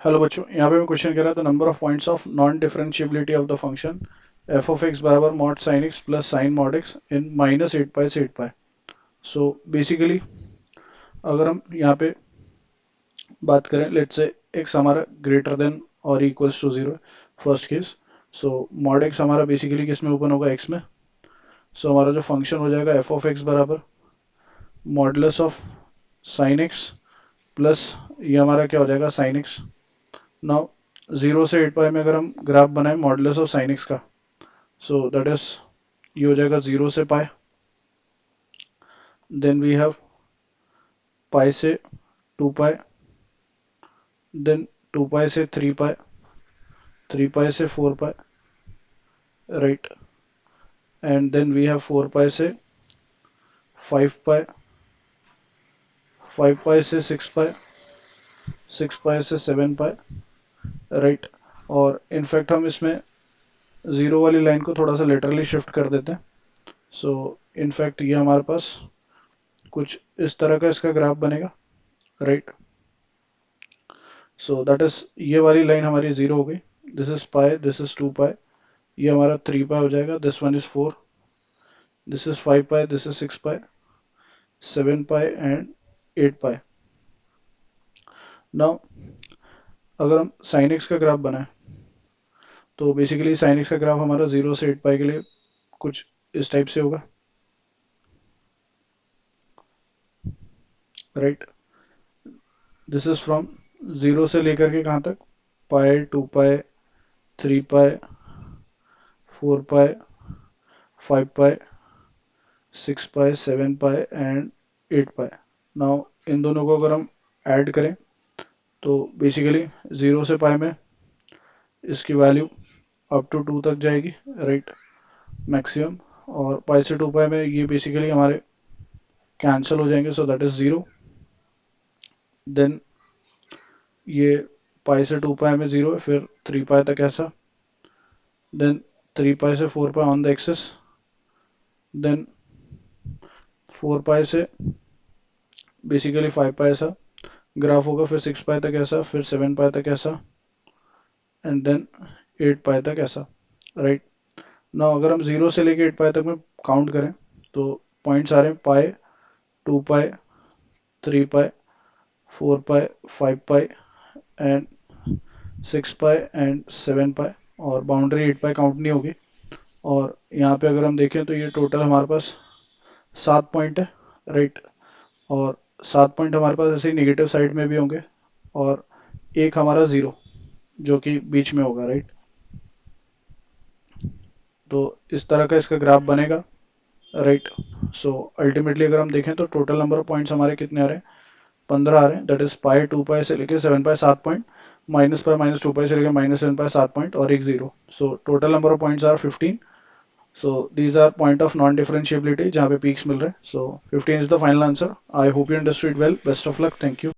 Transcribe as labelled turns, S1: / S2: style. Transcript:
S1: Hello बच्चों, यहाँ पे मैं क्वेश्चन कह रहा था number of points of non differentiability of the function f of x बराबर mod sine x plus sine mod x in minus 8 pi से 8 पाई। सो बेसिकली अगर हम यहाँ पे बात करें, लेट्स से एक्स हमारा ग्रेटर देन और equals to zero, first case. So mod x हमारा बेसिकली किस में ओपन होगा, एक्स में। सो हमारा जो फंक्शन हो जाएगा एफ ऑफ एक्स बराबर modulus of sine x plus ये हमारा क्या हो जाएगा, साइन एक्स। नाउ 0 से 8 पाई में अगर हम ग्राफ बनाए मॉडुलस ऑफ साइन एक्स का, सो दैट इज ये हो जाएगा 0 से पाई, देन वी हैव पाई से 2 पाई, देन 2 पाई से 3 पाई, 3 पाई से 4 pi, right, and then we have 4 pi से 5 पाई, 5 पाई से 6 पाई, 6 पाई से 7 पाई, राइट। और इनफैक्ट हम इसमें जीरो वाली लाइन को थोड़ा सा लेटरली शिफ्ट कर देते हैं। सो इनफैक्ट ये हमारे पास कुछ इस तरह का इसका ग्राफ बनेगा, राइट। सो दैट इज ये वाली लाइन हमारी जीरो हो गई, this is pi, this is 2 पाई, ये हमारा 3 पाई हो जाएगा, this one is 4, this is 5 pi, this is 6 pi, 7 pi and 8 pi. Now अगर हम साइन एक्स का ग्राफ बनाए तो बेसिकली साइन एक्स का ग्राफ हमारा 0 से 8 पाई के लिए कुछ इस टाइप से होगा, राइट। दिस इज फ्रॉम 0 से लेकर के कहाँ तक, पाई, 2 पाई, 3 पाई, 4 पाई, 5 पाई, 6 पाई, 7 पाई एंड 8 पाई। नाउ इन दोनों को अगर हम ऐड करें तो बेसिकली 0 से पाई में इसकी वैल्यू अप टू 2 तक जाएगी, राइट, मैक्सिमम। और पाई से 2 पाई में ये बेसिकली हमारे कैंसिल हो जाएंगे, सो दैट इज 0। देन ये पाई से 2 पाई में 0 है, फिर 3 पाई तक ऐसा, देन 3 पाई से 4 पाई on the axis, then 4 pi से बेसिकली 5 पाई ऐसा ग्राफ होगा, फिर 6 पाई तक ऐसा, फिर 7 पाई तक ऐसा, एंड देन 8 पाई तक ऐसा, राइट। ना अगर हम 0 से लेके 8 पाई तक में काउंट करें तो पॉइंट्स आ रहे हैं पाई, 2 पाई, 3 पाई, 4 पाई, 5 पाई एंड 6 पाई एंड 7 पाई, और बाउंड्री 8 पाई काउंट नहीं होगी। और यहाँ पे अगर हम देखें तो ये टोटल हमारे पास 7 पॉइंट है, राइट। और 7 पॉइंट हमारे पास ऐसे ही नेगेटिव साइड में भी होंगे, और एक हमारा 0 जो कि बीच में होगा, राइट। तो इस तरह का इसका ग्राफ बनेगा, राइट। सो अल्टीमेटली अगर हम देखें तो टोटल नंबर ऑफ पॉइंट्स हमारे कितने आ रहे हैं, 15 आ रहे हैं। दैट इज पाई, 2 पाई से लेके 7 पाई 7 पॉइंट, माइनस पाई माइनस 2 पाई से लेके माइनस 7 पाई 7 पॉइंट, और एक 0। So total number of points are 15। So these are point of non differentiability जहाँ पे पीक्स मिल रहे हैं। So 15 is the final answer. I hope you understood well, best of luck, thank you.